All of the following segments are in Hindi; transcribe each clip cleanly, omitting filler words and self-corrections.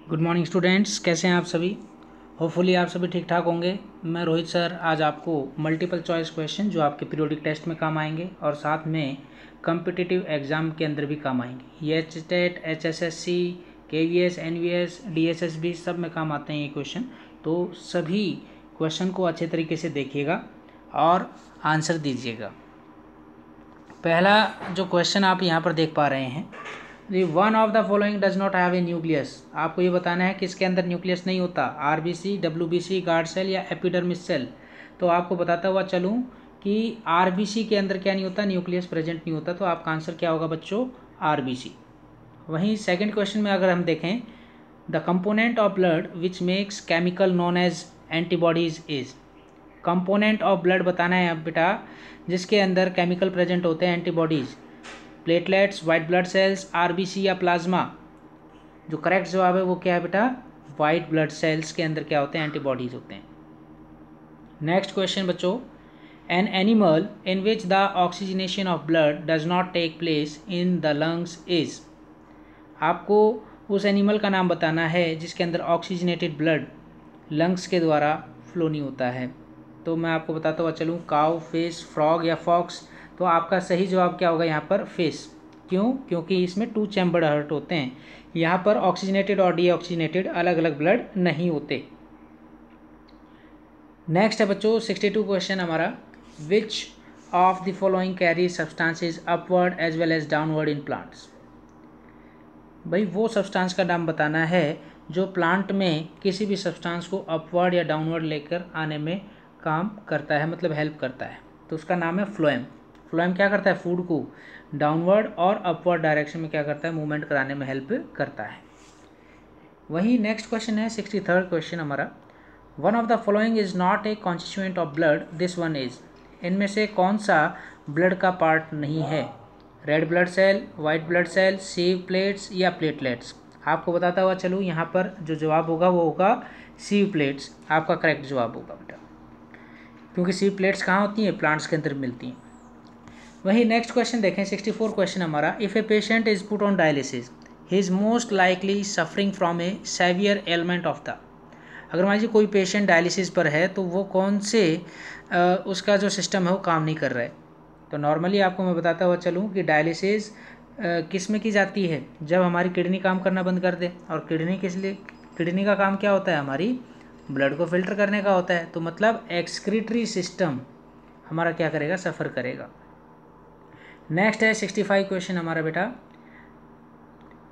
गुड मॉर्निंग स्टूडेंट्स, कैसे हैं आप सभी। होपफुली आप सभी ठीक ठाक होंगे। मैं रोहित सर आज आपको मल्टीपल चॉइस क्वेश्चन जो आपके पीरियोडिक टेस्ट में काम आएंगे और साथ में कम्पिटिटिव एग्जाम के अंदर भी काम आएंगे। ये HTET, HSSC, KVS, NVS, DSSB सब में काम आते हैं ये क्वेश्चन। तो सभी क्वेश्चन को अच्छे तरीके से देखिएगा और आंसर दीजिएगा। पहला जो क्वेश्चन आप यहाँ पर देख पा रहे हैं, one of the following does not have a nucleus. आपको ये बताना है कि इसके अंदर न्यूक्लियस नहीं होता। RBC, WBC, गार्ड सेल या एपिडर्मिस सेल। तो आपको बताता हुआ चलूँ कि RBC के अंदर क्या नहीं होता, न्यूक्लियस प्रेजेंट नहीं होता। तो आपका आंसर क्या होगा बच्चों, RBC। वहीं सेकेंड क्वेश्चन में अगर हम देखें, the component of blood which makes chemical known as antibodies is. Component of blood बताना है अब बेटा जिसके अंदर केमिकल प्रेजेंट होते हैं antibodies, platelets, white blood cells, RBC या प्लाज्मा। जो करेक्ट जवाब है वो क्या है बेटा, वाइट ब्लड सेल्स के अंदर क्या होते हैं, एंटीबॉडीज होते हैं। नेक्स्ट क्वेश्चन बच्चों, an animal in which the oxygenation of blood does not take place in the lungs is. आपको उस एनिमल का नाम बताना है जिसके अंदर ऑक्सीजनेटेड ब्लड लंग्स के द्वारा फ्लो नहीं होता है। तो मैं आपको बताता हुआ चलूँ, काउ, फिश, फ्रॉग या फॉक्स। तो आपका सही जवाब क्या होगा यहाँ पर, फिश। क्यों? क्योंकि इसमें 2 चैम्बर्ड हार्ट होते हैं। यहाँ पर ऑक्सीजनेटेड और डीऑक्सीजनेटेड अलग अलग ब्लड नहीं होते। नेक्स्ट है बच्चों 62 क्वेश्चन हमारा, which of the following carry substances upward as well as downward in plants. भाई वो सब्सटेंस का नाम बताना है जो प्लांट में किसी भी सब्सटेंस को अपवर्ड या डाउनवर्ड लेकर आने में काम करता है, मतलब हेल्प करता है। तो उसका नाम है फ्लोएम। फ्लोएम क्या करता है, फूड को डाउनवर्ड और अपवर्ड डायरेक्शन में क्या करता है, मूवमेंट कराने में हेल्प करता है। वही नेक्स्ट क्वेश्चन है 63rd क्वेश्चन हमारा, one of the following is not a constituent of blood, this one is. इनमें से कौन सा ब्लड का पार्ट नहीं है, red blood cell, white blood cell, sieve plates या प्लेटलेट्स। आपको बताता हुआ चलूँ, यहाँ पर जो जवाब होगा वो होगा सीव प्लेट्स। आपका करेक्ट जवाब होगा बेटा, क्योंकि सीव प्लेट्स कहाँ होती हैं, प्लांट्स के अंदर मिलती हैं। वही नेक्स्ट क्वेश्चन देखें 64 क्वेश्चन हमारा, if a patient is put on dialysis he is most likely suffering from a severe ailment of the. अगर मान लीजिए कोई पेशेंट डायलिसिस पर है तो वो कौन से उसका जो सिस्टम है वो काम नहीं कर रहा है। तो नॉर्मली आपको मैं बताता हुआ चलूँ कि डायलिसिस किस में की जाती है, जब हमारी किडनी काम करना बंद कर दे। और किडनी किस लिए, किडनी का काम क्या होता है, हमारी ब्लड को फिल्टर करने का होता है। तो मतलब एक्सक्रीटरी सिस्टम हमारा क्या करेगा, सफ़र करेगा। नेक्स्ट है 65 क्वेश्चन हमारा बेटा,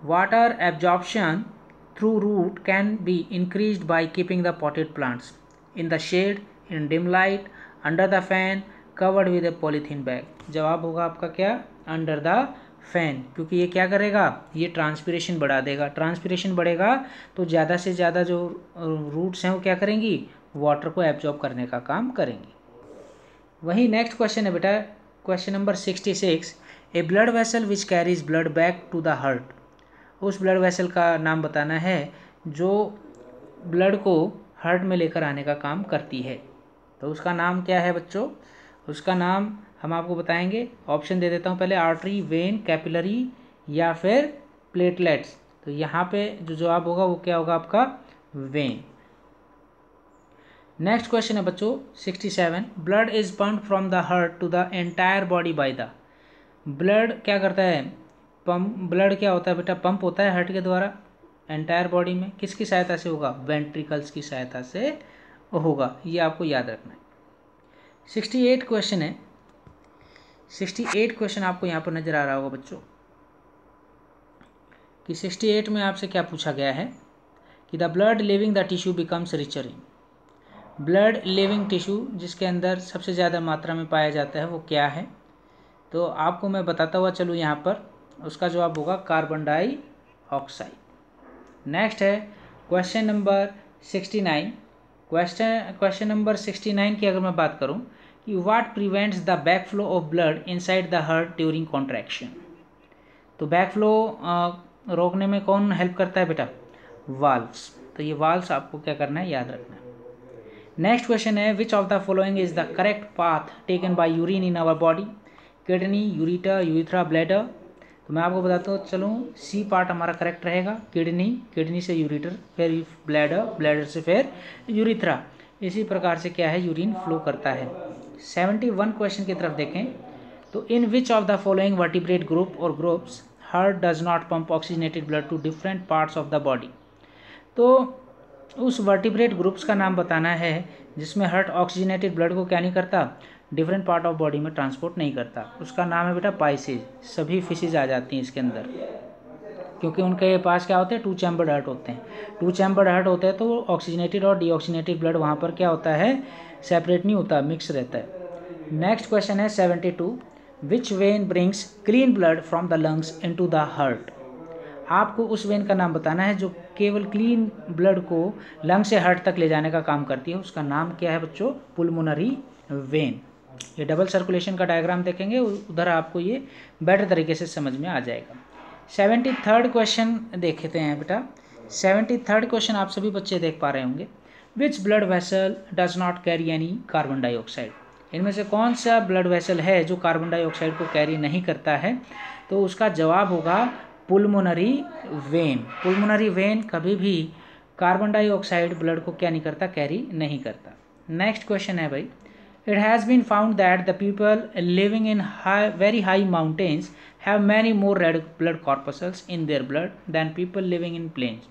water absorption through root can be increased by keeping the potted plants in the shade, in dim light, under the fan, covered with a polythene bag. जवाब होगा आपका क्या, अंडर द फैन। क्योंकि ये क्या करेगा, ये ट्रांसपिरेशन बढ़ा देगा। ट्रांसपिरेशन बढ़ेगा तो ज़्यादा से ज़्यादा जो रूट्स हैं वो क्या करेंगी, वाटर को एब्जॉर्ब करने का काम करेंगी। वही नेक्स्ट क्वेश्चन है बेटा question number 66, a blood vessel which carries blood back to the heart. उस ब्लड वेसल का नाम बताना है जो ब्लड को हार्ट में लेकर आने का काम करती है। तो उसका नाम क्या है बच्चों, उसका नाम हम आपको बताएंगे। ऑप्शन दे देता हूँ पहले, आर्टरी, वेन, कैपिलरी या फिर प्लेटलेट्स। तो यहाँ पे जो जवाब होगा वो क्या होगा आपका, वेन। नेक्स्ट क्वेश्चन है बच्चों 67, blood is pumped from the heart to the entire body by the. Blood क्या करता है, पंप, ब्लड क्या होता है बेटा, पंप होता है हार्ट के द्वारा एंटायर बॉडी में। किसकी सहायता से होगा, वेंट्रिकल्स की सहायता से होगा, ये आपको याद रखना है। 68 क्वेश्चन है, 68 क्वेश्चन आपको यहाँ पर नजर आ रहा होगा बच्चों कि 68 में आपसे क्या पूछा गया है कि the blood leaving the tissue becomes richer in. Blood leaving tissue जिसके अंदर सबसे ज़्यादा मात्रा में पाया जाता है वो क्या है। तो आपको मैं बताता हुआ चलूँ, यहाँ पर उसका जवाब होगा कार्बन डाइऑक्साइड। नेक्स्ट है क्वेश्चन नंबर 69। क्वेश्चन नंबर 69 की अगर मैं बात करूं कि what prevents the back flow of blood inside the heart during contraction. तो बैक फ्लो रोकने में कौन हेल्प करता है बेटा, वाल्व्स। तो ये वाल्व्स आपको क्या करना है, याद रखना है। नेक्स्ट क्वेश्चन है, which of the following is the correct path taken by urine in our body, kidney, ureter, urethra, bladder. तो मैं आपको बताता हूँ, चलो सी पार्ट हमारा करेक्ट रहेगा, किडनी, किडनी से यूरेटर, फिर ब्लैडर, ब्लैडर से फिर यूरिथ्रा। इसी प्रकार से क्या है, यूरिन फ्लो करता है। 71 क्वेश्चन की तरफ देखें तो in which of the following vertebrate group और groups heart does not pump oxygenated blood to different parts of the body. तो उस वर्टिब्रेट ग्रुप्स का नाम बताना है जिसमें हार्ट ऑक्सीजनेटेड ब्लड को क्या नहीं करता, डिफरेंट पार्ट ऑफ बॉडी में ट्रांसपोर्ट नहीं करता। उसका नाम है बेटा पाइसेज। सभी फिशेज आ जाती हैं इसके अंदर, क्योंकि उनके पास क्या होते हैं, 2 चैम्बर्ड हार्ट होते हैं। 2 चैम्बर्ड हार्ट होते हैं तो ऑक्सीजनेटेड और डीऑक्सीजनेटेड ब्लड वहाँ पर क्या होता है, सेपरेट नहीं होता, मिक्स रहता है। नेक्स्ट क्वेश्चन है 72, which when brings clean blood from the lungs into the heart. आपको उस वेन का नाम बताना है जो केवल क्लीन ब्लड को लंग से हार्ट तक ले जाने का काम करती है। उसका नाम क्या है बच्चों, पुल्मोनरी वेन। ये डबल सर्कुलेशन का डायग्राम देखेंगे उधर आपको ये बेटर तरीके से समझ में आ जाएगा। 73rd क्वेश्चन देखते हैं बेटा। 73rd क्वेश्चन आप सभी बच्चे देख पा रहे होंगे, which blood vessel does not carry any carbon dioxide. इनमें से कौन सा ब्लड वेसल है जो कार्बन डाइऑक्साइड को कैरी नहीं करता है। तो उसका जवाब होगा पुल्मोनरी वेन। पुल्मोनरी वेन कभी भी कार्बन डाइऑक्साइड ब्लड को क्या नहीं करता, कैरी नहीं करता। नेक्स्ट क्वेश्चन है भाई, it has been found that the people living in very high mountains have many more red blood corpuscles in their blood than people living in plains.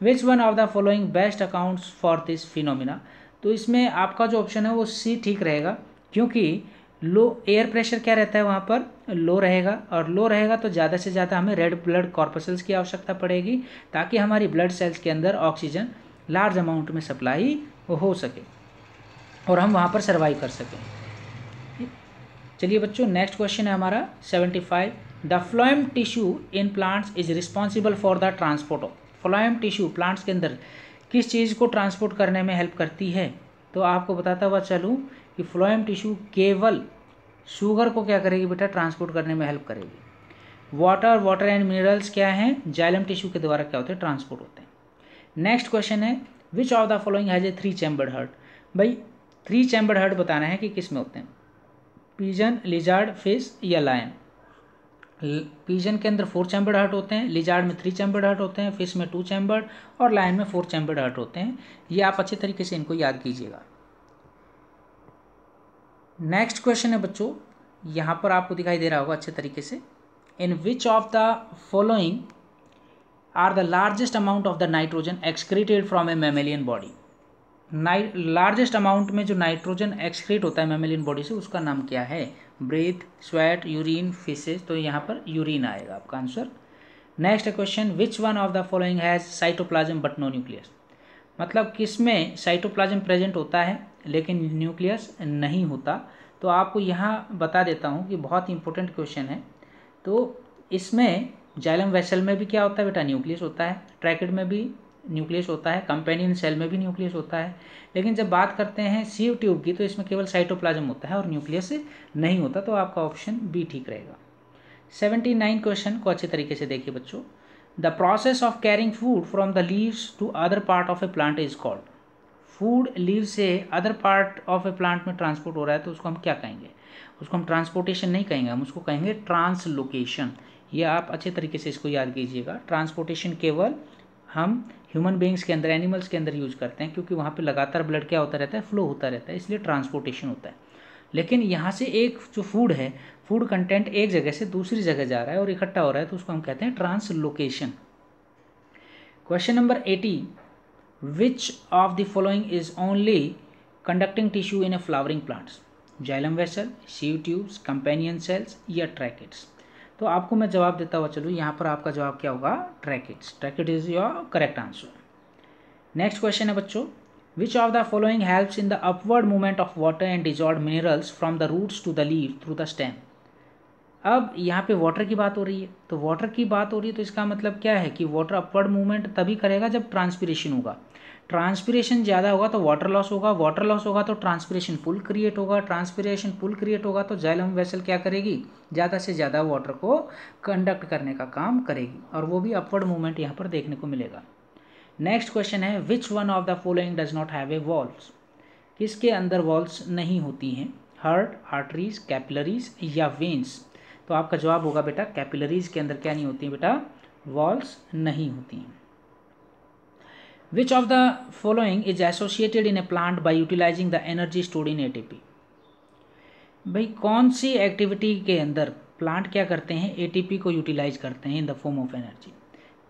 Which one of the following best accounts for this phenomena. तो इसमें आपका जो ऑप्शन है वो सी ठीक रहेगा, क्योंकि लो एयर प्रेशर क्या रहता है वहाँ पर, लो रहेगा, और लो रहेगा तो ज़्यादा से ज़्यादा हमें रेड ब्लड कॉर्पसल्स की आवश्यकता पड़ेगी ताकि हमारी ब्लड सेल्स के अंदर ऑक्सीजन लार्ज अमाउंट में सप्लाई हो सके और हम वहाँ पर सर्वाइव कर सकें। चलिए बच्चों, नेक्स्ट क्वेश्चन है हमारा 75, the phloem tissue in plants is responsible for the transport of. Phloem tissue plants के अंदर किस चीज़ को ट्रांसपोर्ट करने में हेल्प करती है। तो आपको बताता हुआ चलूँ कि फ्लोएम टिश्यू केवल शुगर को क्या करेगी बेटा, ट्रांसपोर्ट करने में हेल्प करेगी। वाटर एंड मिनरल्स क्या हैं, जाइलम टिश्यू के द्वारा क्या होते हैं, ट्रांसपोर्ट होते हैं। नेक्स्ट क्वेश्चन है, which of the following has a 3 chambered heart. भाई 3 चैम्बर्ड हार्ट बताना है कि किस में होते हैं, पिजन, लिजार्ड, फिश या लायन। पिजन के अंदर 4 चैम्बर्ड हार्ट होते हैं, लिजार्ड में 3 चैम्बर्ड हार्ट होते हैं, फिश में 2 चैम्बर्ड और लायन में 4 चैम्बर्ड हार्ट होते हैं। ये आप अच्छे तरीके से इनको याद कीजिएगा। नेक्स्ट क्वेश्चन है बच्चों, यहाँ पर आपको दिखाई दे रहा होगा अच्छे तरीके से, in which of the following are the largest amount of the nitrogen excreted from a mammalian body. Largest amount में जो नाइट्रोजन एक्सक्रीट होता है मैमेलियन बॉडी से, उसका नाम क्या है, ब्रीथ, स्वेट, यूरिन, फिशेज। तो यहाँ पर यूरिन आएगा आपका answer. Next question, which one of the following has cytoplasm but no nucleus. मतलब किसमें साइटोप्लाज्म प्रेजेंट होता है लेकिन न्यूक्लियस नहीं होता। तो आपको यहाँ बता देता हूँ कि बहुत इंपॉर्टेंट क्वेश्चन है। तो इसमें जाइलम वेसल में भी क्या होता है बेटा, न्यूक्लियस होता है, ट्रैकिड में भी न्यूक्लियस होता है, कंपेनियन सेल में भी न्यूक्लियस होता है। लेकिन जब बात करते हैं सीव ट्यूब की तो इसमें केवल साइटोप्लाज्म होता है और न्यूक्लियस नहीं होता। तो आपका ऑप्शन बी ठीक रहेगा। 79 क्वेश्चन को अच्छे तरीके से देखिए बच्चों, the process of carrying food from the leaves to other part of a plant is called. Food leave से other part of a plant में ट्रांसपोर्ट हो रहा है तो उसको हम क्या कहेंगे, उसको हम ट्रांसपोर्टेशन नहीं कहेंगे, हम उसको कहेंगे ट्रांसलोकेशन। ये आप अच्छे तरीके से इसको याद कीजिएगा। ट्रांसपोर्टेशन केवल हम ह्यूमन बींग्स के अंदर, एनिमल्स के अंदर यूज करते हैं क्योंकि वहाँ पे लगातार ब्लड क्या होता रहता है, फ्लो होता रहता है, इसलिए ट्रांसपोर्टेशन होता है। लेकिन यहाँ से एक जो फूड है, फूड कंटेंट एक जगह से दूसरी जगह जा रहा है और इकट्ठा हो रहा है तो उसको हम कहते हैं translocation. Question number 80, which of the following is only conducting tissue in A flowering plants. Xylem vessel, sieve tubes, companion cells या ट्रैकिड्स। तो आपको मैं जवाब देता हुआ चलूँ, यहाँ पर आपका जवाब क्या होगा, tracheids. Tracheid is your correct answer. Next question है बच्चों, which of the following helps in the upward movement of water and dissolved minerals from the roots to the leave through the stem. अब यहाँ पे वाटर की बात हो रही है, तो वाटर की बात हो रही है तो इसका मतलब क्या है कि वाटर अपवर्ड मूवमेंट तभी करेगा जब ट्रांसपिरेशन होगा। ट्रांसपिरेशन ज़्यादा होगा तो वाटर लॉस होगा, वाटर लॉस होगा तो ट्रांसपिरेशन पुल क्रिएट होगा, ट्रांसपिरेशन पुल क्रिएट होगा तो जाइलम वेसल क्या करेगी, ज़्यादा से ज़्यादा वाटर को कंडक्ट करने का काम करेगी और वो भी अपवर्ड मूवमेंट यहाँ पर देखने को मिलेगा। नेक्स्ट क्वेश्चन है, विच one of the following does not have a walls. किसके अंदर वॉल्स नहीं होती हैं, हार्ट, आर्टरीज, कैपिलरीज या वेन्स। तो आपका जवाब होगा बेटा कैपिलरीज के अंदर क्या नहीं होती बेटा, वॉल्स नहीं होती हैं। Which of the following is associated in a plant by utilising the energy stored in ATP. भाई कौन सी एक्टिविटी के अंदर प्लांट क्या करते हैं, एटीपी को यूटिलाइज करते हैं इन द फॉर्म ऑफ एनर्जी।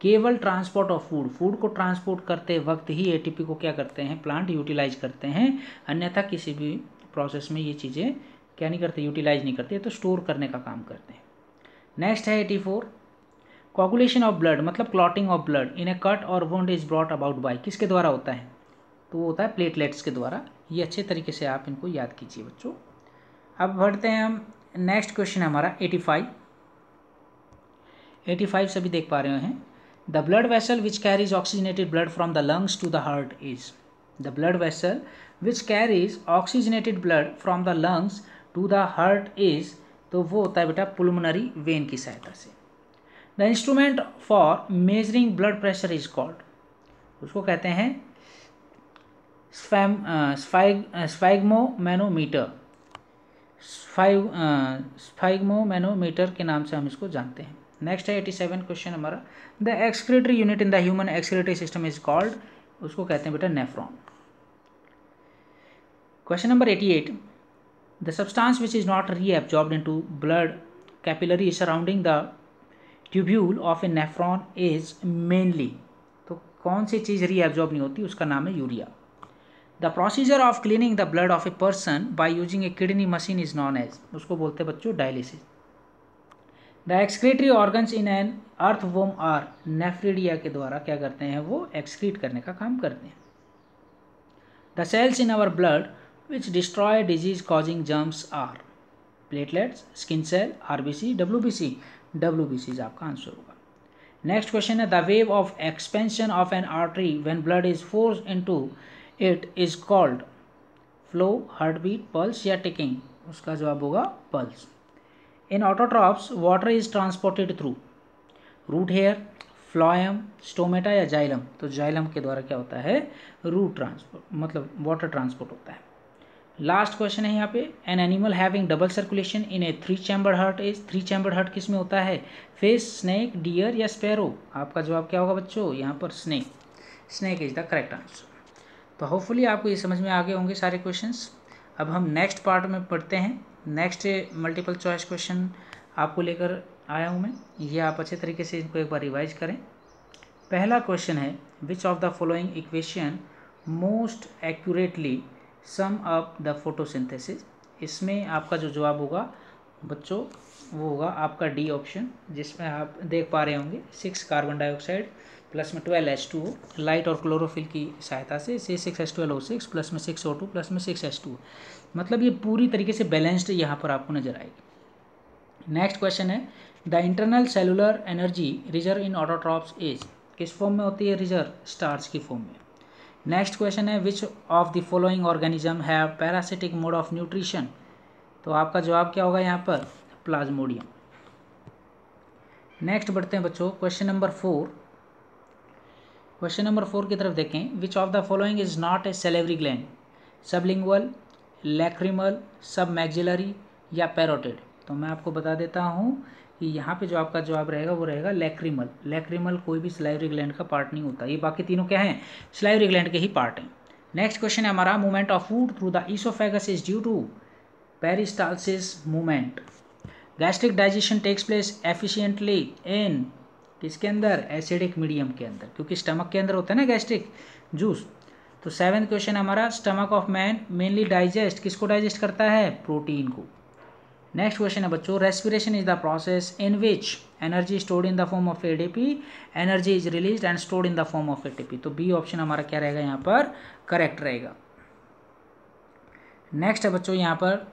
केवल ट्रांसपोर्ट ऑफ फूड, फूड को ट्रांसपोर्ट करते वक्त ही एटीपी को क्या करते हैं प्लांट यूटिलाइज करते हैं, अन्यथा किसी भी प्रोसेस में ये चीज़ें क्या नहीं करते, यूटिलाइज नहीं करते, तो स्टोर करने का काम करते हैं। नेक्स्ट है 84, कोगुलेशन ऑफ ब्लड मतलब clotting of blood in a cut और wound is brought about by, किसके द्वारा होता है, तो वो होता है प्लेटलेट्स के द्वारा। ये अच्छे तरीके से आप इनको याद कीजिए बच्चों। अब बढ़ते हैं हम, नेक्स्ट क्वेश्चन है हमारा 85 सभी देख पा रहे हैं। The blood vessel which carries oxygenated blood from the lungs to the heart is, the blood vessel which carries oxygenated blood from the lungs to the heart is, तो वो होता है बेटा पुल्मोनरी वेन की सहायता से। The instrument for measuring blood pressure is called, उसको कहते हैं स्फैग्मोमैनोमीटर, स्फैग्मोमैनोमीटर के नाम से हम इसको जानते हैं। नेक्स्ट है 87 क्वेश्चन हमारा, the excretory unit in the human excretory system is called, उसको कहते हैं बेटा nephron. Question number 88, the substance which is not reabsorbed into blood capillary surrounding the tubule of A nephron is mainly, तो कौन सी चीज़ रीएब्जॉर्ब नहीं होती, उसका नाम है urea. The procedure of cleaning the blood of a person by using a kidney machine is known as, उसको बोलते हैं बच्चों dialysis. The excretory organs in an earthworm are, nephridia के द्वारा क्या करते हैं, वो एक्सक्रीट करने का काम करते हैं। The cells in our blood which destroy disease causing germs are platelets, skin cell, RBC, WBC, WBC आपका आंसर होगा। नेक्स्ट क्वेश्चन है, the wave of expansion of an artery when blood is forced into it is called flow, heartbeat, pulse या टिकिंग, उसका जवाब होगा pulse. In autotrophs water is transported through root hair, phloem, stomata या जाइलम, तो जाइलम के द्वारा क्या होता है, रूट ट्रांसपोर्ट मतलब वाटर ट्रांसपोर्ट होता है। लास्ट क्वेश्चन है यहाँ पे, an animal having double circulation in A 3 chambered heart is, 3 chambered heart किस में होता है, फिश, स्नेक, डियर या स्पैरो, आपका जवाब क्या होगा बच्चों, यहाँ पर snake, snake is the correct answer. तो होपफुली आपको ये समझ में आ गए होंगे सारे क्वेश्चंस। अब हम नेक्स्ट पार्ट में पढ़ते हैं। नेक्स्ट मल्टीपल चॉइस क्वेश्चन आपको लेकर आया हूँ मैं, ये आप अच्छे तरीके से इनको एक बार रिवाइज करें। पहला क्वेश्चन है, which of the following equation most accurately sum up the photosynthesis, इसमें आपका जो जवाब होगा बच्चों वो होगा आपका डी ऑप्शन, जिसमें आप देख पा रहे होंगे 6 कार्बन डाइऑक्साइड प्लस में 12 H2O, लाइट और क्लोरोफिल की सहायता से C6H12O6 प्लस में 6 O2 प्लस में 6 H2O, मतलब ये पूरी तरीके से बैलेंस्ड यहाँ पर आपको नजर आएगी। नेक्स्ट क्वेश्चन है, the internal cellular energy reserve in autotrophs is, किस फॉर्म में होती है रिजर्व, स्टार्च की फॉर्म में। नेक्स्ट क्वेश्चन है, which of the following organism have parasitic mode of nutrition, तो आपका जवाब क्या होगा यहाँ पर, प्लाज्मोडियम। नेक्स्ट बढ़ते हैं बच्चों क्वेश्चन नंबर 4, क्वेश्चन नंबर 4 की तरफ देखें, विच of the following is not A salivary gland, sublingual, lacrimal, सब मैक्सिलरी या पैरोटिड, तो मैं आपको बता देता हूँ कि यहाँ पे जो आपका जवाब रहेगा वो रहेगा लैक्रिमल। लैक्रिमल कोई भी सलाइवरी ग्लैंड का पार्ट नहीं होता, ये बाकी तीनों क्या हैं, सलाइवरी ग्लैंड के ही पार्ट हैं। नेक्स्ट क्वेश्चन है हमारा, movement of food through the oesophagus is due to peristalsis movement, gastric digestion takes place efficiently in, किसके अंदर, एसिडिक मीडियम के अंदर, क्योंकि स्टमक के अंदर होता है ना गैस्ट्रिक जूस। तो 7th क्वेश्चन हमारा, stomach of man mainly digest, किसको डाइजेस्ट करता है, प्रोटीन को। नेक्स्ट क्वेश्चन है बच्चों, respiration is the process in which energy stored in the form of ADP, energy is released and stored in the form of ATP, तो बी ऑप्शन हमारा क्या रहेगा यहाँ पर, करेक्ट रहेगा। नेक्स्ट है बच्चों यहाँ पर,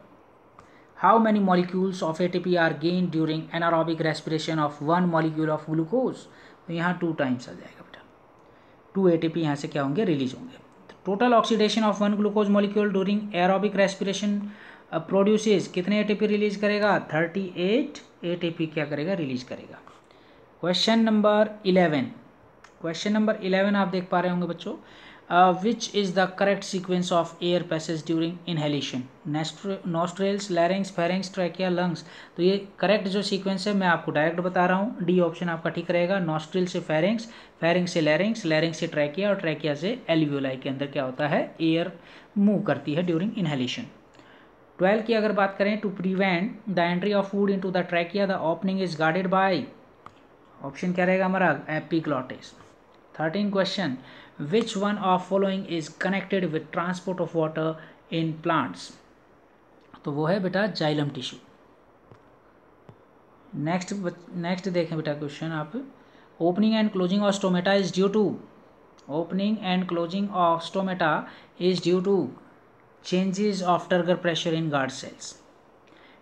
how many molecules of ATP are gain during anaerobic respiration of 1 molecule of glucose, तो यहाँ 2 टाइम्स आ जाएगा बेटा, 2 एटीपी यहाँ से क्या होंगे, रिलीज होंगे। Total oxidation of 1 glucose molecule during aerobic respiration produces, कितने एटीपी रिलीज करेगा, 38 एटीपी क्या करेगा, रिलीज करेगा। क्वेश्चन नंबर 11, क्वेश्चन नंबर 11 आप देख पा रहे होंगे बच्चों, which is the correct sequence of air passage during inhalation? Nostrils, larynx, pharynx, trachea, lungs. तो ये करेक्ट जो सीक्वेंस है मैं आपको डायरेक्ट बता रहा हूँ, डी ऑप्शन आपका ठीक रहेगा। नॉस्ट्रिल से फेरिंग्स, फेरिंग्स से लैरिंग्स, लैरिंग्स से ट्रैकिया और ट्रैकिया से एल्वियोलाई के अंदर क्या होता है, एयर मूव करती है ड्यूरिंग इनहेलेशन। 12 की अगर बात करें, to prevent the entry of food into the trachea the opening is guarded by, option क्या रहेगा हमारा, epiglottis. 13 question, which one of following is connected with transport of water in plants? तो वो है बेटा जाइलम टिश्यू। नेक्स्ट देखें बेटा क्वेश्चन आप, opening and closing of stomata is due to, opening and closing of stomata is due to changes of turgor pressure in guard cells.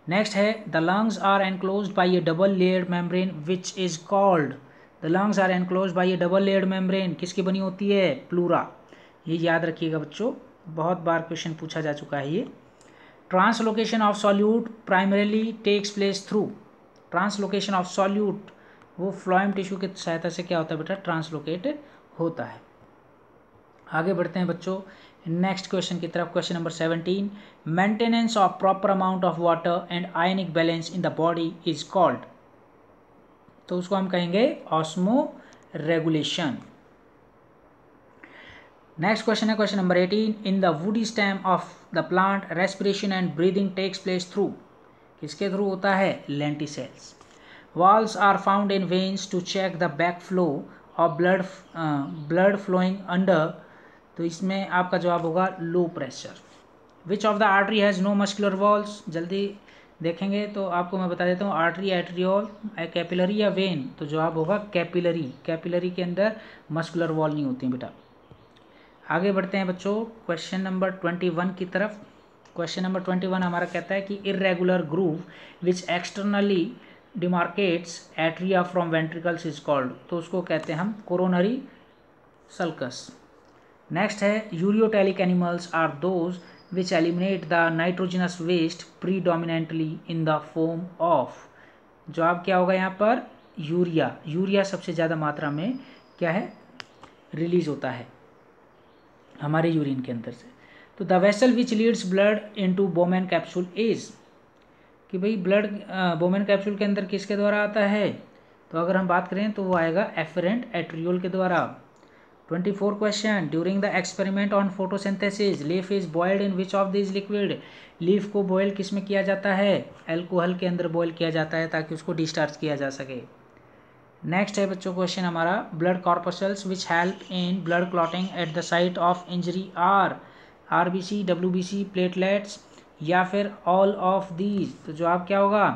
Next है, the lungs are enclosed by a double layered membrane which is called, the lungs are enclosed by a double layered membrane किसकी बनी होती है, प्लूरा। ये याद रखिएगा बच्चों, बहुत बार क्वेश्चन पूछा जा चुका है ये। Translocation of solute primarily takes place through, translocation of solute वो फ्लोएम टिश्यू की सहायता से क्या होता है बेटा, ट्रांसलोकेट होता है। आगे बढ़ते हैं बच्चों नेक्स्ट क्वेश्चन की तरफ। Question number 17, maintenance of proper amount of water and ionic balance in the body is called, तो उसको हम कहेंगे ऑस्मो रेगुलेशन। नेक्स्ट क्वेश्चन है question number 18, in the woody stem of the plant respiration and breathing takes place through, किसके थ्रू होता है, lenticels. Valves are found in veins to check the back flow of blood flowing under, तो इसमें आपका जवाब होगा लो pressure. Which of the artery has no muscular walls, जल्दी देखेंगे तो आपको मैं बता देता हूँ, आर्टरी, एट्रियोल, कैपिलरी या वेन, तो जवाब होगा कैपिलरी। कैपिलरी के अंदर मस्कुलर वॉल नहीं होती बेटा। आगे बढ़ते हैं बच्चों क्वेश्चन नंबर 21 की तरफ। क्वेश्चन नंबर 21 हमारा कहता है कि irregular groove which externally demarcates atria from ventricles is called, तो उसको कहते हैं हम कोरोनरी सल्कस। नेक्स्ट है, ureotelic animals are those which eliminate the nitrogenous waste predominantly in the form of, जवाब क्या होगा यहाँ पर, यूरिया। यूरिया सबसे ज़्यादा मात्रा में क्या है, रिलीज होता है हमारे यूरिन के अंदर से। तो the vessel which leads blood into Bowman capsule is, कि भाई ब्लड बोमेन कैप्सूल के अंदर किसके द्वारा आता है, तो अगर हम बात करें तो वो आएगा एफरेंट एट्रियोल के द्वारा। 24 question, during the experiment on photosynthesis leaf is boiled in which of this liquid, leaf को बॉयल किस में किया जाता है, एल्कोहल के अंदर बॉयल किया जाता है ताकि उसको डिस्चार्ज किया जा सके। नेक्स्ट है बच्चों क्वेश्चन हमारा, blood corpuscles which help in blood clotting at the site of injury are, RBC, WBC, platelets या फिर ऑल ऑफ दीज, तो जवाब क्या होगा,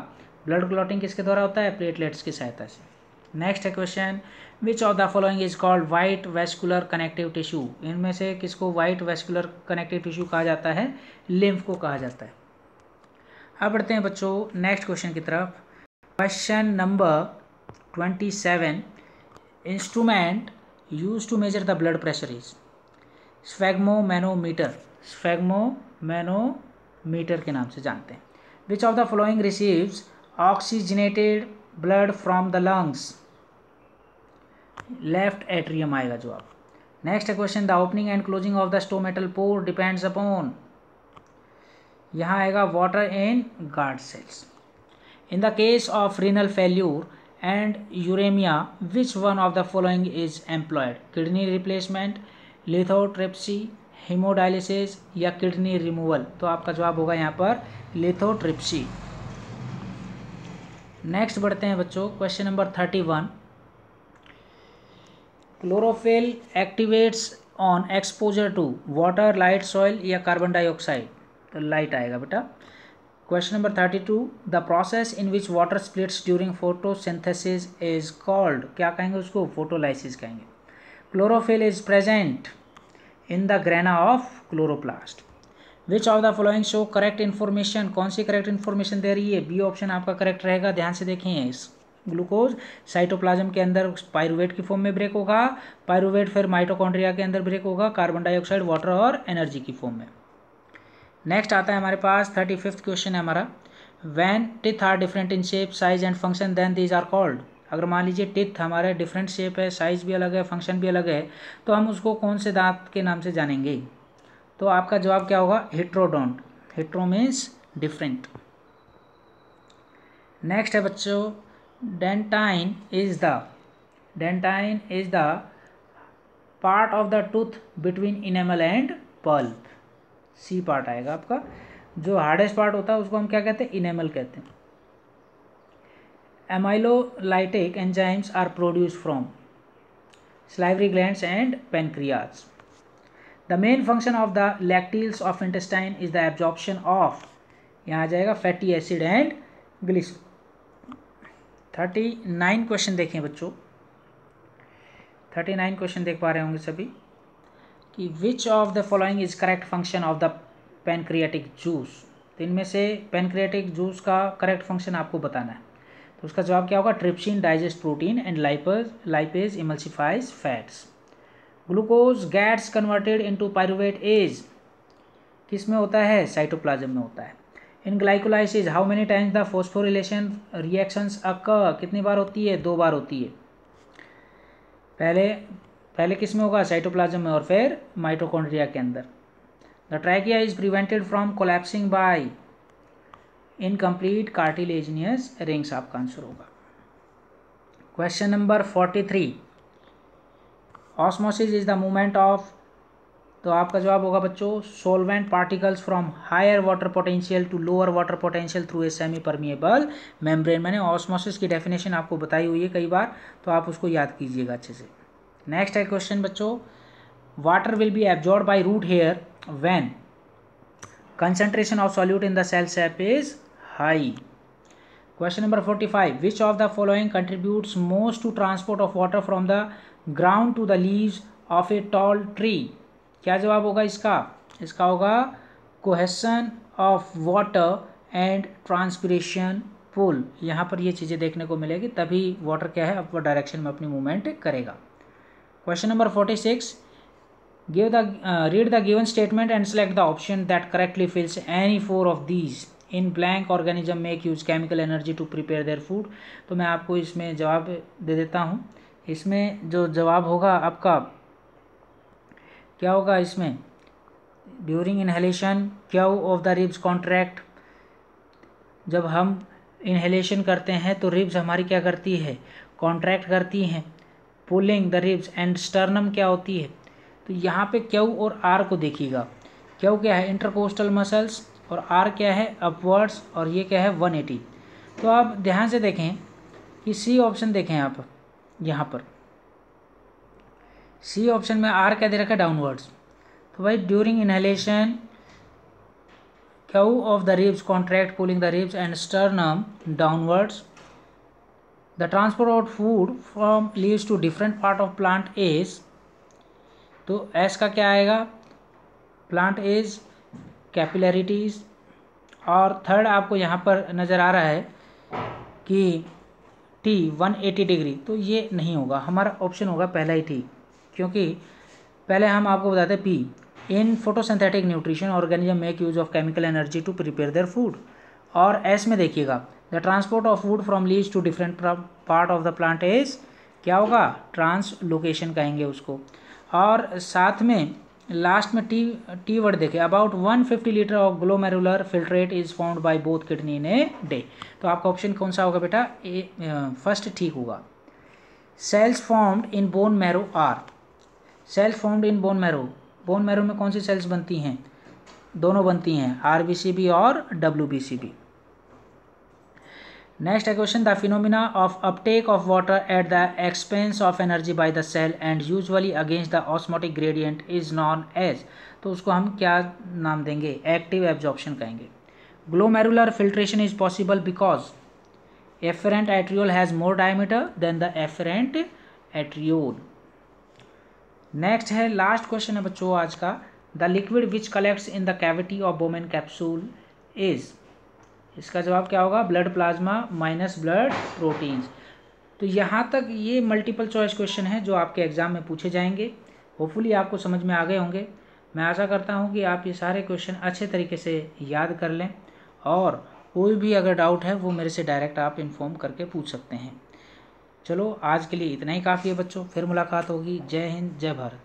ब्लड क्लॉटिंग किसके द्वारा होता है, प्लेटलेट्स की सहायता से। नेक्स्ट है question, which of the following is called white vascular connective tissue, इनमें से किसको वाइट वेस्कुलर कनेक्टिव टिश्यू कहा जाता है, लिम्फ को कहा जाता है। अब बढ़ते हैं बच्चों नेक्स्ट क्वेश्चन की तरफ। Question number 27, instrument use to measure the blood pressure is sphygmomanometer, sphygmomanometer के नाम से जानते हैं। Which of the following receives oxygenated blood from the lungs, left atrium आएगा जवाब। नेक्स्ट है question, the opening and closing of the stomatal pore depends upon, यहाँ आएगा water in guard cells. In the case of renal failure and uraemia which one of the following is employed, kidney replacement, lithotripsy, haemodialysis या किडनी रिमूवल, तो आपका जवाब होगा यहाँ पर लिथोट्रिप्सी। नेक्स्ट बढ़ते हैं बच्चों question number 31, chlorophyll activates on exposure to water, light, soil या कार्बन डाइऑक्साइड, तो लाइट आएगा बेटा। Question number 32, the process in which water splits during photosynthesis is called, क्या कहेंगे उसको, फोटोलाइसिस कहेंगे। Chlorophyll is present in the grana of chloroplast. Which of the following show correct information, कौन सी करेक्ट इन्फॉर्मेशन दे रही है, बी ऑप्शन आपका करेक्ट रहेगा। ध्यान से देखें, इस ग्लूकोज साइटोप्लाज्म के अंदर पायरुवेट की फॉर्म में ब्रेक होगा, पायरुवेट फिर माइटोकॉन्ड्रिया के अंदर ब्रेक होगा, कार्बन डाइऑक्साइड वाटर और एनर्जी की फॉर्म में। नेक्स्ट आता है हमारे पास 35th क्वेश्चन है हमारा, when teeth are different in shape, size and function then these are called, अगर मान लीजिए टिथ हमारे डिफरेंट शेप है, साइज़ भी अलग है, फंक्शन भी अलग है, तो हम उसको कौन से दांत के नाम से जानेंगे? तो आपका जवाब क्या होगा? Heterodont. Hetero means different. Next है बच्चों, dentine is the part of the tooth between enamel and pulp. C part आएगा आपका। जो हार्डेस्ट पार्ट होता है उसको हम क्या कहते हैं? इनेमल कहते हैं। Amylolytic enzymes are produced from salivary glands and pancreas. The main function of the lacteals of intestine is the absorption of, यहाँ आ जाएगा fatty acid and glycerol. 39 question देखें बच्चों, 39 क्वेश्चन देख पा रहे होंगे सभी कि which of the following is correct function of the pancreatic juice. तो इनमें से पैनक्रियाटिक जूस का करेक्ट फंक्शन आपको बताना है। तो उसका जवाब क्या होगा? Trypsin digest protein and lipase emulsifies fats. Glucose gets converted into pyruvate is किस में होता है? साइटोप्लाज्म में होता है। In glycolysis how many times the phosphorylation reactions occur, कितनी बार होती है? 2 बार होती है। पहले किस में होगा? साइटोप्लाज्म में, और फिर माइटोकॉन्ड्रिया के अंदर। The trachea is prevented from collapsing by incomplete cartilaginous rings, आपका आंसर होगा। Question number 43, osmosis is the movement of, तो आपका जवाब होगा बच्चों solvent particles from higher water potential to lower water potential through a semi permeable membrane. मैंने ऑस्मोसिस की डेफिनेशन आपको बताई हुई है कई बार, तो आप उसको याद कीजिएगा अच्छे से। नेक्स्ट है क्वेश्चन बच्चों, water will be absorb by root hair when concentration of solute in the cell sap is high. Question number 45, which of the following contributes most to transport of water from the ground to the leaves of a tall tree? क्या जवाब होगा इसका? इसका होगा cohesion of water and transpiration pull। यहाँ पर ये चीज़ें देखने को मिलेगी, तभी वाटर क्या है अपवर्ड डायरेक्शन में अपनी मूवमेंट करेगा। Question number 46, read the given statement and select the option that correctly fills any 4 of these. In blank organism make use chemical energy to prepare their food। तो मैं आपको इसमें जवाब दे देता हूँ। इसमें जो जवाब होगा आपका क्या होगा? इसमें during inhalation Q of the ribs contract. जब हम इनहेलेशन करते हैं तो रिब्स हमारी क्या करती है? कॉन्ट्रैक्ट करती हैं। Pulling the ribs and sternum क्या होती है? तो यहाँ पे क्यू और आर को देखिएगा। क्यू क्या है? इंटरकोस्टल मसल्स, और आर क्या है? अपवर्ड्स, और ये क्या है? 180। तो आप ध्यान से देखें कि सी ऑप्शन देखें आप यहाँ पर, सी ऑप्शन में आर क्या दे रखा है? डाउनवर्ड्स। तो भाई during inhalation Q of the ribs contract pulling the ribs and sternum downwards. The transport of food from leaves to different part of plant is, तो एस का क्या आएगा? Plant is capillarities. और थर्ड आपको यहाँ पर नज़र आ रहा है कि टी 180 डिग्री, तो ये नहीं होगा, हमारा ऑप्शन होगा पहला ही टी, क्योंकि पहले हम आपको बताते पी in photosynthetic nutrition organism make use of chemical energy to prepare their food. और एस में देखिएगा the transport of food from leaves to different part of the plant is क्या होगा? ट्रांसलोकेशन कहेंगे उसको। और साथ में लास्ट में टी वर्ड देखें, about 150 litre of glomerular filtrate is found by both kidney in a day. तो आपका ऑप्शन कौन सा होगा बेटा? ए फर्स्ट ठीक होगा। Cells formed in bone marrow are, cells formed in bone marrow, bone marrow में कौन सी सेल्स बनती हैं? दोनों बनती हैं, आरबीसीबी और डब्ल्यूबीसीबी। नेक्स्ट है question, the phenomena of uptake of water at the expense of energy by the cell and usually against the osmotic gradient is known as, तो उसको हम क्या नाम देंगे? एक्टिव एब्जॉर्प्शन कहेंगे। Glomerular filtration is possible because efferent arteriole has more diameter than the efferent arteriole. Next है लास्ट क्वेश्चन है बच्चों आज का, the liquid which collects in the cavity of Bowman capsule is, इसका जवाब क्या होगा? Blood plasma minus blood proteins. तो यहाँ तक ये मल्टीपल चॉइस क्वेश्चन है जो आपके एग्जाम में पूछे जाएंगे। होपफुली आपको समझ में आ गए होंगे। मैं आशा करता हूँ कि आप ये सारे क्वेश्चन अच्छे तरीके से याद कर लें, और कोई भी अगर डाउट है वो मेरे से डायरेक्ट आप इन्फॉर्म करके पूछ सकते हैं। चलो आज के लिए इतना ही काफ़ी है बच्चों, फिर मुलाकात होगी। जय हिंद, जय भारत।